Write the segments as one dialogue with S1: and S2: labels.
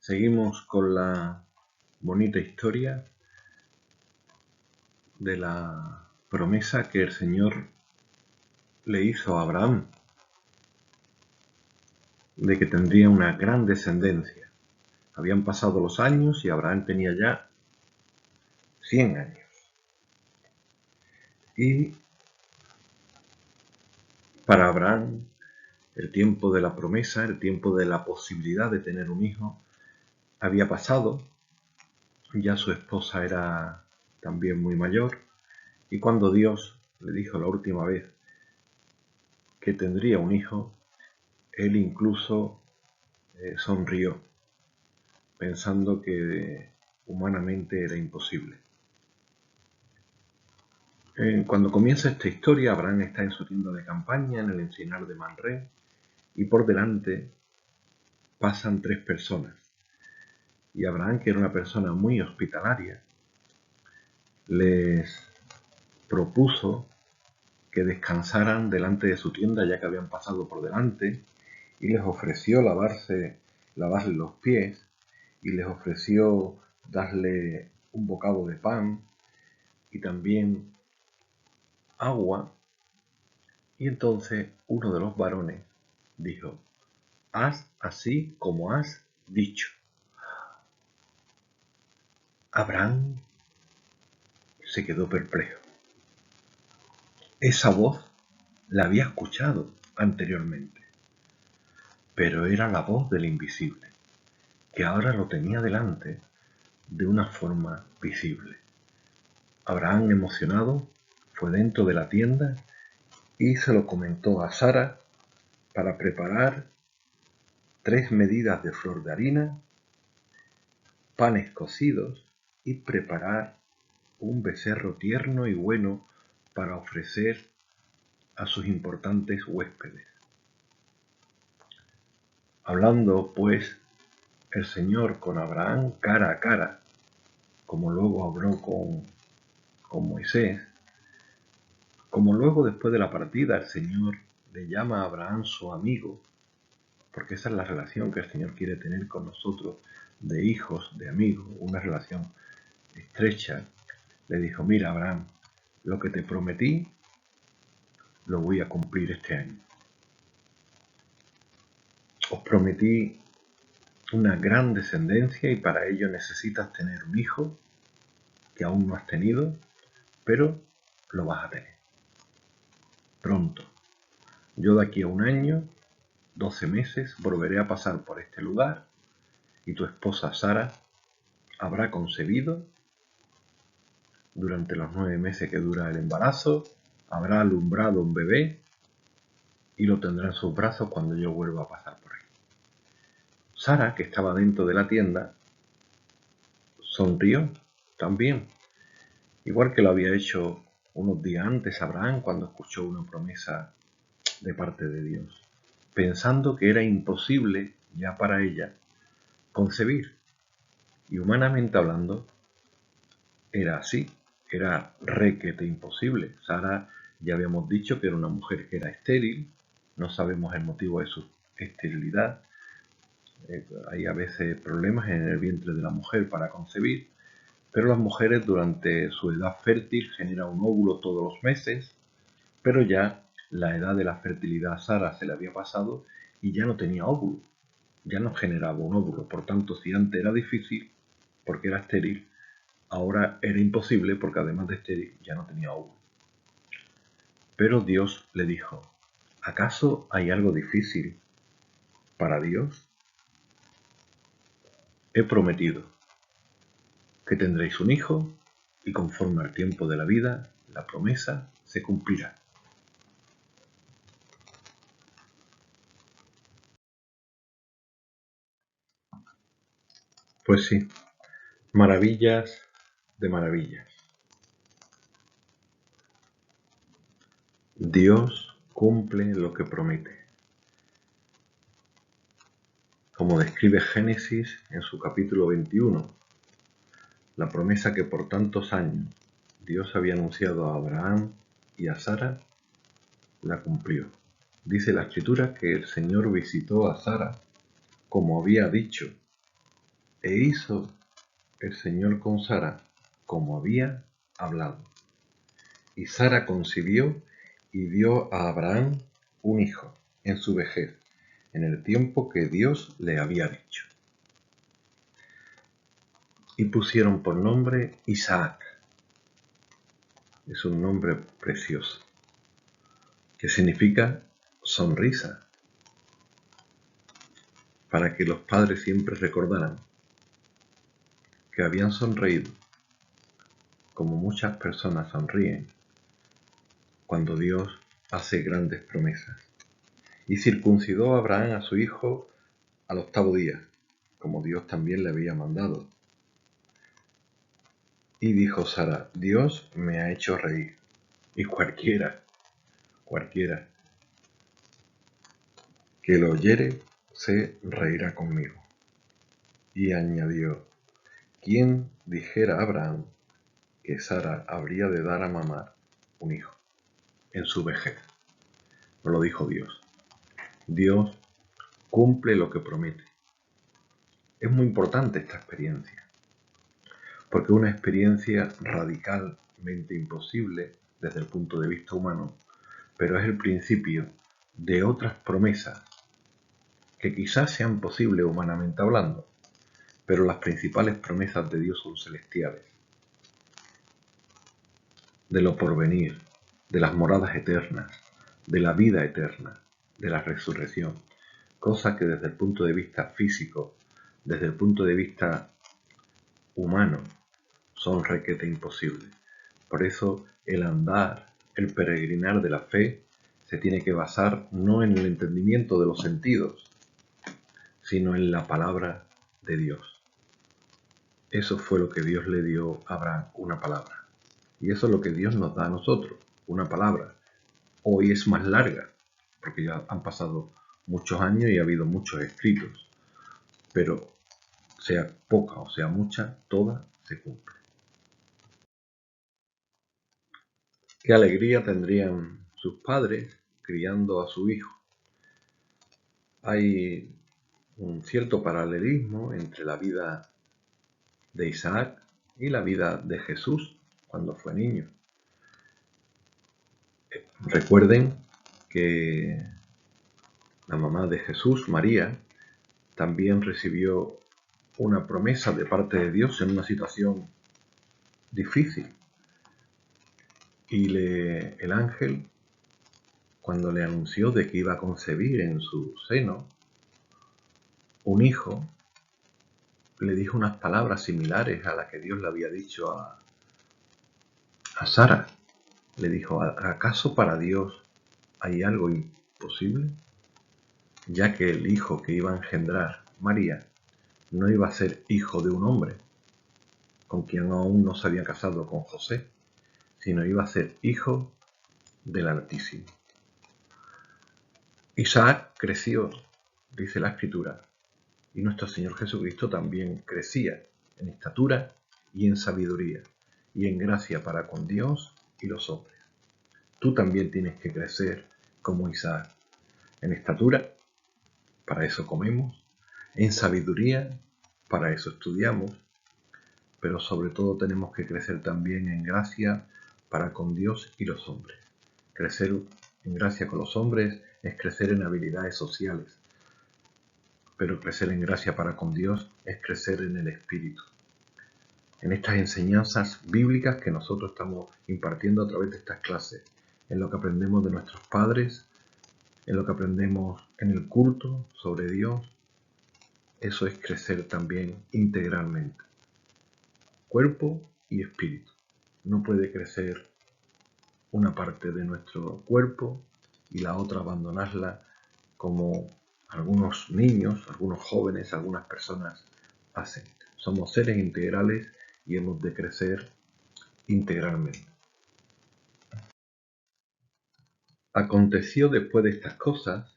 S1: Seguimos con la bonita historia de la promesa que el Señor le hizo a Abraham, de que tendría una gran descendencia. Habían pasado los años y Abraham tenía ya 100 años. Y para Abraham, el tiempo de la promesa, el tiempo de la posibilidad de tener un hijo, había pasado. Ya su esposa era también muy mayor, y cuando Dios le dijo la última vez que tendría un hijo, él incluso sonrió, pensando que humanamente era imposible. Cuando comienza esta historia, Abraham está en su tienda de campaña, en el encinar de Manré, y por delante pasan 3 personas. Y Abraham, que era una persona muy hospitalaria, les propuso que descansaran delante de su tienda, ya que habían pasado por delante, y les ofreció lavarle los pies, y les ofreció darle un bocado de pan y también agua. Y entonces uno de los varones dijo: haz así como has dicho. Abraham se quedó perplejo. Esa voz la había escuchado anteriormente, pero era la voz del invisible, que ahora lo tenía delante de una forma visible. Abraham, emocionado, fue dentro de la tienda y se lo comentó a Sara para preparar 3 medidas de flor de harina, panes cocidos y preparar un becerro tierno y bueno para ofrecer a sus importantes huéspedes. Hablando, pues, el Señor con Abraham cara a cara, como luego habló con Moisés, como luego después de la partida el Señor le llama a Abraham su amigo, porque esa es la relación que el Señor quiere tener con nosotros, de hijos, de amigos, una relación estrecha. Le dijo: mira, Abraham, lo que te prometí lo voy a cumplir este año. Os prometí una gran descendencia y para ello necesitas tener un hijo que aún no has tenido, pero lo vas a tener pronto. Yo de aquí a 1 año, 12 meses, volveré a pasar por este lugar y tu esposa Sara habrá concebido. Durante los 9 meses que dura el embarazo, habrá alumbrado un bebé y lo tendrá en sus brazos cuando yo vuelva a pasar por ahí. Sara, que estaba dentro de la tienda, sonrió también, igual que lo había hecho unos días antes Abraham cuando escuchó una promesa de parte de Dios, pensando que era imposible ya para ella concebir. Y humanamente hablando, era así, era requete imposible. Sara, ya habíamos dicho que era una mujer que era estéril, no sabemos el motivo de su esterilidad. Hay a veces problemas en el vientre de la mujer para concebir, pero las mujeres durante su edad fértil generan un óvulo todos los meses, pero ya la edad de la fertilidad a Sara se le había pasado y ya no tenía óvulo, ya no generaba un óvulo. Por tanto, si antes era difícil porque era estéril, ahora era imposible porque además de estéril ya no tenía óvulo. Pero Dios le dijo: ¿acaso hay algo difícil para Dios? He prometido que tendréis un hijo y conforme al tiempo de la vida, la promesa se cumplirá. Pues sí, maravillas de maravillas. Dios cumple lo que promete. Como describe Génesis en su capítulo 21, la promesa que por tantos años Dios había anunciado a Abraham y a Sara, la cumplió. Dice la Escritura que el Señor visitó a Sara como había dicho, E hizo el Señor con Sara como había hablado. Y Sara concibió y dio a Abraham un hijo en su vejez, en el tiempo que Dios le había dicho. Y pusieron por nombre Isaac. Es un nombre precioso, que significa sonrisa, para que los padres siempre recordaran que habían sonreído, como muchas personas sonríen cuando Dios hace grandes promesas. Y circuncidó a Abraham a su hijo al 8º día, como Dios también le había mandado. Y dijo Sara: Dios me ha hecho reír, y cualquiera que lo oyere se reirá conmigo. Y añadió: ¿quién dijera a Abraham que Sara habría de dar a mamar un hijo en su vejez? No lo dijo Dios. Dios cumple lo que promete. Es muy importante esta experiencia, porque es una experiencia radicalmente imposible desde el punto de vista humano, pero es el principio de otras promesas que quizás sean posibles humanamente hablando, pero las principales promesas de Dios son celestiales, de lo porvenir, de las moradas eternas, de la vida eterna, de la resurrección, cosas que desde el punto de vista físico, desde el punto de vista humano, son requete imposibles. Por eso el andar, el peregrinar de la fe, se tiene que basar no en el entendimiento de los sentidos, sino en la palabra de Dios. Eso fue lo que Dios le dio a Abraham, una palabra. Y eso es lo que Dios nos da a nosotros, una palabra. Hoy es más larga, porque ya han pasado muchos años y ha habido muchos escritos. Pero sea poca o sea mucha, toda se cumple. Qué alegría tendrían sus padres criando a su hijo. Hay un cierto paralelismo entre la vida de Isaac y la vida de Jesús cuando fue niño. Recuerden que la mamá de Jesús, María, también recibió una promesa de parte de Dios en una situación difícil. Y el ángel, cuando le anunció de que iba a concebir en su seno un hijo, le dijo unas palabras similares a las que Dios le había dicho a Sara. Le dijo: ¿acaso para Dios hay algo imposible? Ya que el hijo que iba a engendrar María no iba a ser hijo de un hombre, con quien aún no se había casado con José, sino iba a ser hijo del Altísimo. Isaac creció, dice la Escritura, y nuestro Señor Jesucristo también crecía en estatura y en sabiduría y en gracia para con Dios y los hombres. Tú también tienes que crecer como Isaac, en estatura, para eso comemos, en sabiduría, para eso estudiamos, pero sobre todo tenemos que crecer también en gracia para con Dios y los hombres. Crecer en gracia con los hombres es crecer en habilidades sociales, pero crecer en gracia para con Dios es crecer en el Espíritu. En estas enseñanzas bíblicas que nosotros estamos impartiendo a través de estas clases, en lo que aprendemos de nuestros padres, en lo que aprendemos en el culto sobre Dios, eso es crecer también integralmente. Cuerpo y espíritu. No puede crecer una parte de nuestro cuerpo y la otra abandonarla, como algunos niños, algunos jóvenes, algunas personas hacen. Somos seres integrales y hemos de crecer integralmente. Aconteció después de estas cosas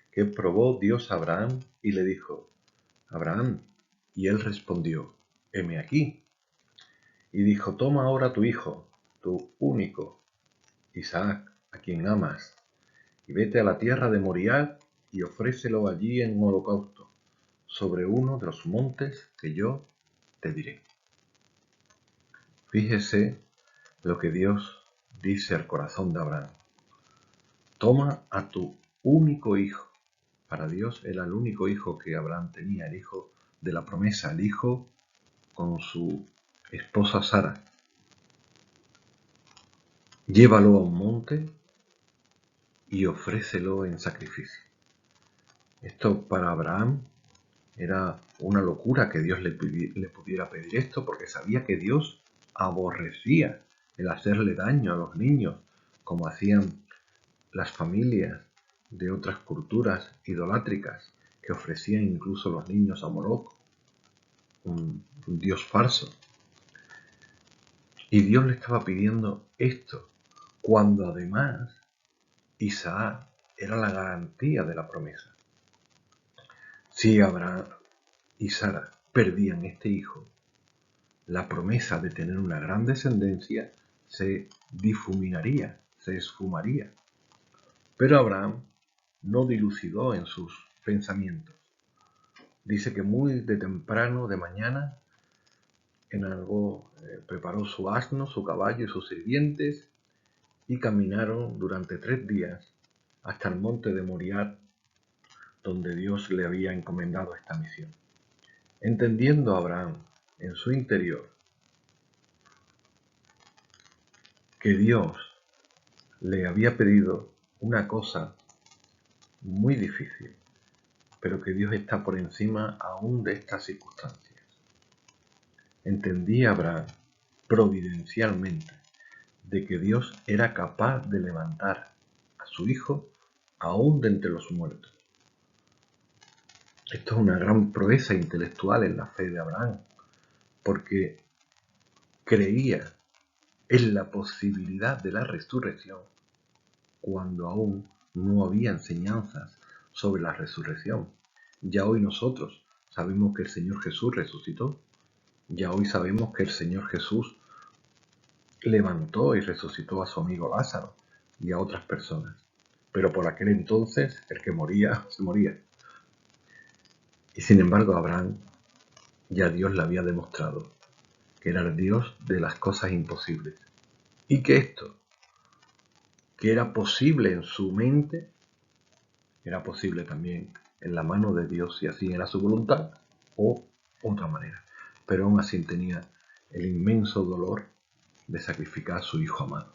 S1: que probó Dios a Abraham y le dijo: Abraham. Y él respondió: heme aquí. Y dijo: toma ahora tu hijo, tu único, Isaac, a quien amas, y vete a la tierra de Moriah y ofrécelo allí en holocausto sobre uno de los montes que yo te diré. Fíjese lo que Dios dice al corazón de Abraham. Toma a tu único hijo. Para Dios era el único hijo que Abraham tenía, el hijo de la promesa, el hijo con su esposa Sara. Llévalo a un monte y ofrécelo en sacrificio. Esto para Abraham era una locura que Dios le pudiera pedir esto, porque sabía que Dios aborrecía el hacerle daño a los niños, como hacían las familias de otras culturas idolátricas, que ofrecían incluso los niños a Moloch, un dios falso. Y Dios le estaba pidiendo esto, cuando además Isaac era la garantía de la promesa. Si Abraham y Sara perdían este hijo, la promesa de tener una gran descendencia se difuminaría, se esfumaría. Pero Abraham no dilucidó en sus pensamientos. Dice que muy de temprano, de mañana, preparó su asno, su caballo y sus sirvientes y caminaron durante 3 días hasta el monte de Moriah, donde Dios le había encomendado esta misión. Entendiendo Abraham en su interior que Dios le había pedido una cosa muy difícil, pero que Dios está por encima aún de estas circunstancias. Entendía Abraham providencialmente de que Dios era capaz de levantar a su hijo aún de entre los muertos. Esto es una gran proeza intelectual en la fe de Abraham, porque creía en la posibilidad de la resurrección cuando aún no había enseñanzas sobre la resurrección. Ya hoy nosotros sabemos que el Señor Jesús resucitó. Ya hoy sabemos que el Señor Jesús levantó y resucitó a su amigo Lázaro y a otras personas. Pero por aquel entonces el que moría, se moría. Y sin embargo Abraham ya Dios le había demostrado que era el Dios de las cosas imposibles. Y que esto, que era posible en su mente, era posible también en la mano de Dios, si así era su voluntad, o otra manera. Pero aún así tenía el inmenso dolor de sacrificar a su hijo amado.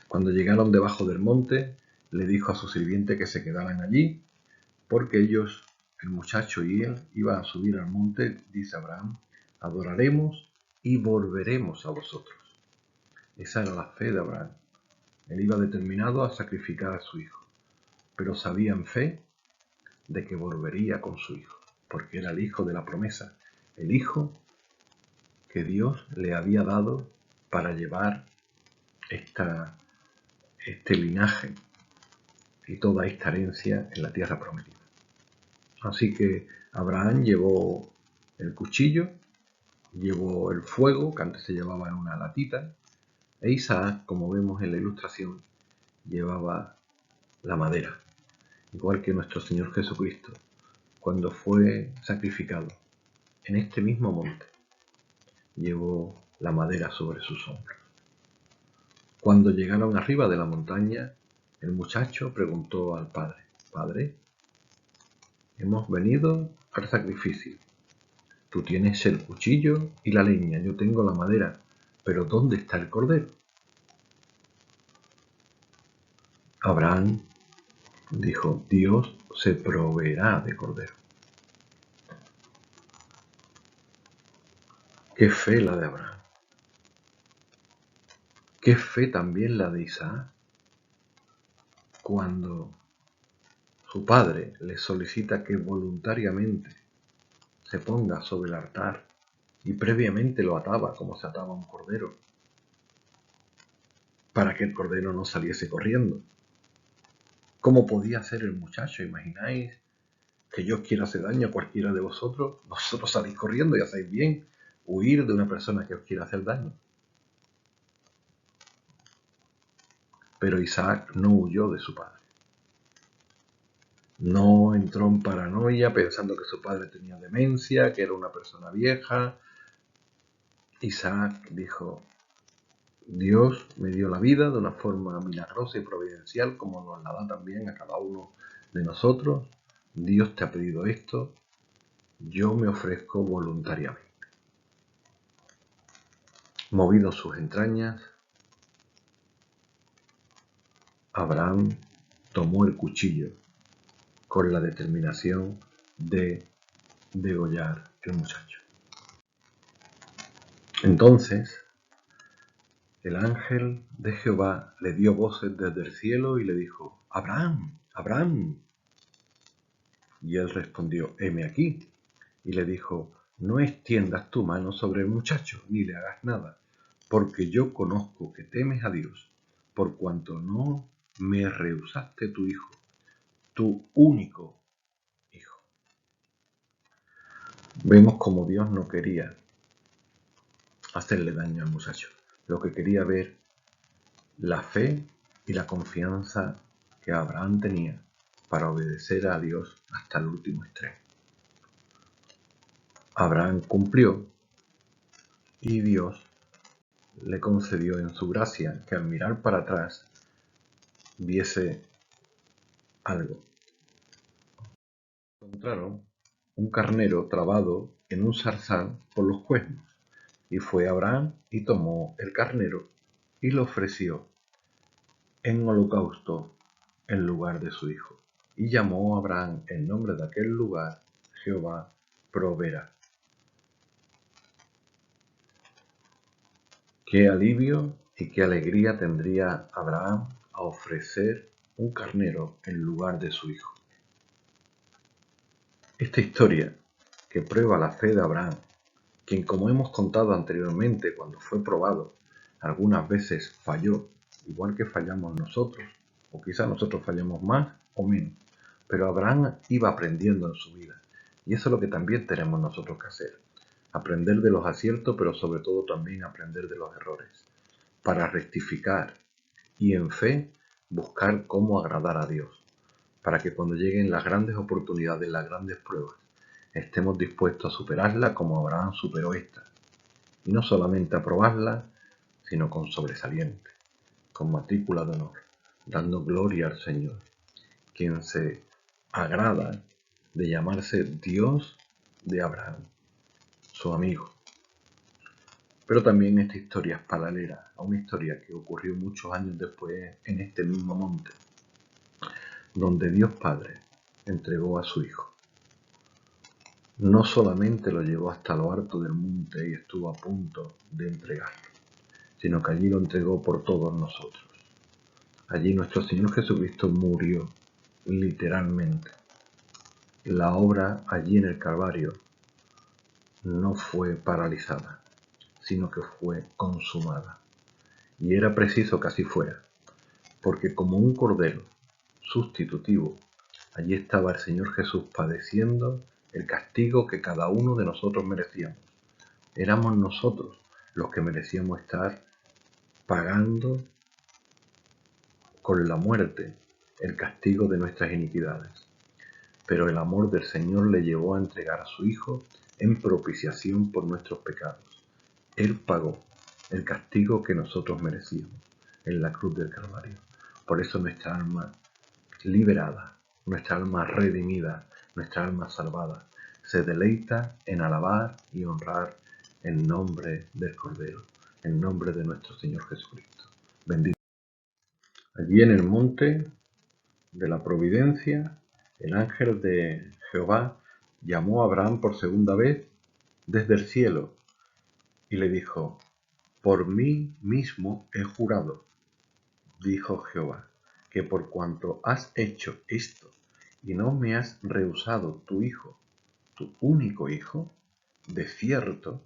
S1: Cuando llegaron debajo del monte, le dijo a su sirviente que se quedaran allí, porque ellos, el muchacho y él, iban a subir al monte, dice Abraham, adoraremos y volveremos a vosotros. Esa era la fe de Abraham. Él iba determinado a sacrificar a su hijo, pero sabía en fe de que volvería con su hijo, porque era el hijo de la promesa, el hijo que Dios le había dado para llevar este linaje y toda esta herencia en la tierra prometida. Así que Abraham llevó el cuchillo, llevó el fuego, que antes se llevaba en una latita, e Isaac, como vemos en la ilustración, llevaba la madera, igual que nuestro Señor Jesucristo, cuando fue sacrificado en este mismo monte, llevó la madera sobre sus hombros. Cuando llegaron arriba de la montaña, el muchacho preguntó al padre, «Padre, hemos venido al sacrificio. Tú tienes el cuchillo y la leña, yo tengo la madera, pero ¿dónde está el cordero?» Abraham dijo, «Dios se proveerá de cordero». ¡Qué fe la de Abraham! ¡Qué fe también la de Isaac! Cuando su padre le solicita que voluntariamente se ponga sobre el altar y previamente lo ataba como se ataba un cordero, para que el cordero no saliese corriendo. ¿Cómo podía hacer el muchacho? ¿Imagináis que Dios quiera hacer daño a cualquiera de vosotros? Vosotros salís corriendo y hacéis bien huir de una persona que os quiera hacer daño. Pero Isaac no huyó de su padre. No entró en paranoia pensando que su padre tenía demencia, que era una persona vieja. Isaac dijo: Dios me dio la vida de una forma milagrosa y providencial, como nos la da también a cada uno de nosotros. Dios te ha pedido esto, yo me ofrezco voluntariamente. Movido sus entrañas, Abraham tomó el cuchillo con la determinación de degollar al muchacho. Entonces el ángel de Jehová le dio voces desde el cielo y le dijo: Abraham, Abraham. Y él respondió: heme aquí. Y le dijo: no extiendas tu mano sobre el muchacho, ni le hagas nada, porque yo conozco que temes a Dios, por cuanto no me rehusaste tu hijo, tu único hijo. Vemos como Dios no quería hacerle daño al muchacho. Lo que quería ver la fe y la confianza que Abraham tenía para obedecer a Dios hasta el último extremo. Abraham cumplió y Dios le concedió en su gracia que al mirar para atrás viese algo. Encontraron un carnero trabado en un zarzal por los cuernos, y fue Abraham y tomó el carnero y lo ofreció en holocausto en lugar de su hijo. Y llamó a Abraham el nombre de aquel lugar: Jehová proveerá. Qué alivio y qué alegría tendría Abraham a ofrecer un carnero en lugar de su hijo. Esta historia, que prueba la fe de Abraham, quien, como hemos contado anteriormente, cuando fue probado, algunas veces falló, igual que fallamos nosotros, o quizá nosotros fallamos más o menos, pero Abraham iba aprendiendo en su vida, y eso es lo que también tenemos nosotros que hacer: aprender de los aciertos, pero sobre todo también aprender de los errores, para rectificar y en fe buscar cómo agradar a Dios, para que cuando lleguen las grandes oportunidades, las grandes pruebas, estemos dispuestos a superarla como Abraham superó esta, y no solamente aprobarla, sino con sobresaliente, con matrícula de honor, dando gloria al Señor, quien se agrada de llamarse Dios de Abraham, su amigo. Pero también esta historia es paralela a una historia que ocurrió muchos años después en este mismo monte, donde Dios Padre entregó a su Hijo. No solamente lo llevó hasta lo alto del monte y estuvo a punto de entregarlo, sino que allí lo entregó por todos nosotros. Allí nuestro Señor Jesucristo murió, literalmente. La obra allí en el Calvario no fue paralizada, sino que fue consumada. Y era preciso que así fuera, porque como un cordero sustitutivo, allí estaba el Señor Jesús padeciendo el castigo que cada uno de nosotros merecíamos. Éramos nosotros los que merecíamos estar pagando con la muerte el castigo de nuestras iniquidades. Pero el amor del Señor le llevó a entregar a su Hijo en propiciación por nuestros pecados. Él pagó el castigo que nosotros merecíamos en la cruz del Calvario. Por eso nuestra alma liberada, nuestra alma redimida, nuestra alma salvada, se deleita en alabar y honrar el nombre del Cordero, el nombre de nuestro Señor Jesucristo. Bendito. Allí en el monte de la providencia, el ángel de Jehová llamó a Abraham por segunda vez desde el cielo y le dijo: por mí mismo he jurado, dijo Jehová, que por cuanto has hecho esto y no me has rehusado tu hijo, tu único hijo, de cierto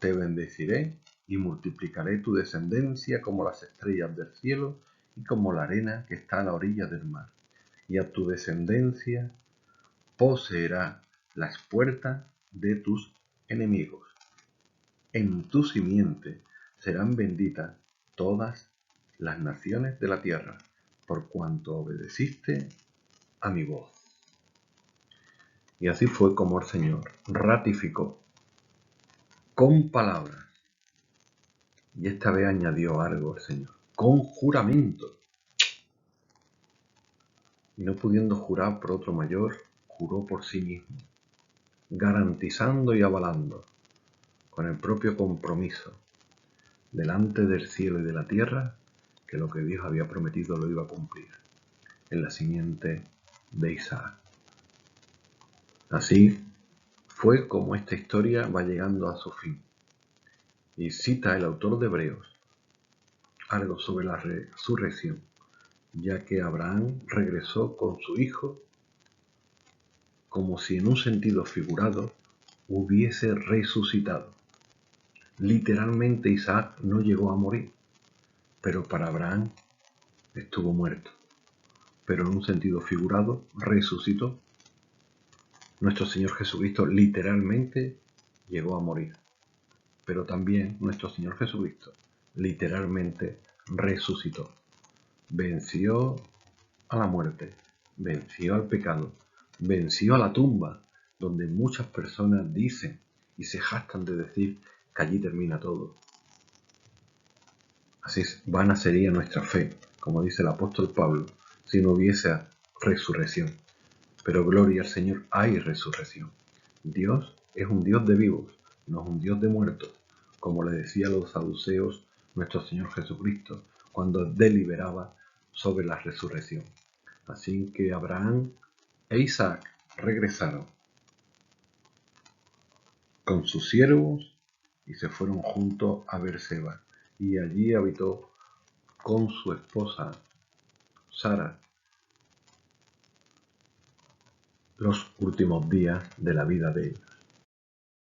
S1: te bendeciré y multiplicaré tu descendencia como las estrellas del cielo y como la arena que está a la orilla del mar. Y a tu descendencia poseerá las puertas de tus enemigos. En tu simiente serán benditas todas las naciones de la tierra, por cuanto obedeciste a mi voz. Y así fue como el Señor ratificó con palabras, y esta vez añadió algo el Señor, con juramento. Y no pudiendo jurar por otro mayor, juró por sí mismo, garantizando y avalando, con el propio compromiso, delante del cielo y de la tierra, que lo que Dios había prometido lo iba a cumplir, en la simiente de Isaac. Así fue como esta historia va llegando a su fin. Y cita el autor de Hebreos algo sobre la resurrección, ya que Abraham regresó con su hijo como si en un sentido figurado hubiese resucitado. Literalmente Isaac no llegó a morir, pero para Abraham estuvo muerto. Pero en un sentido figurado resucitó. Nuestro Señor Jesucristo literalmente llegó a morir, pero también nuestro Señor Jesucristo literalmente resucitó. Venció a la muerte, venció al pecado, venció a la tumba, donde muchas personas dicen y se jactan de decir que allí termina todo. Así vana sería nuestra fe, como dice el apóstol Pablo, si no hubiese resurrección. Pero gloria al Señor, hay resurrección. Dios es un Dios de vivos, no es un Dios de muertos, como le decía a los saduceos nuestro Señor Jesucristo cuando deliberaba sobre la resurrección. Así que Abraham e Isaac regresaron con sus siervos y se fueron juntos a Berseba, y allí habitó con su esposa Sara los últimos días de la vida de él.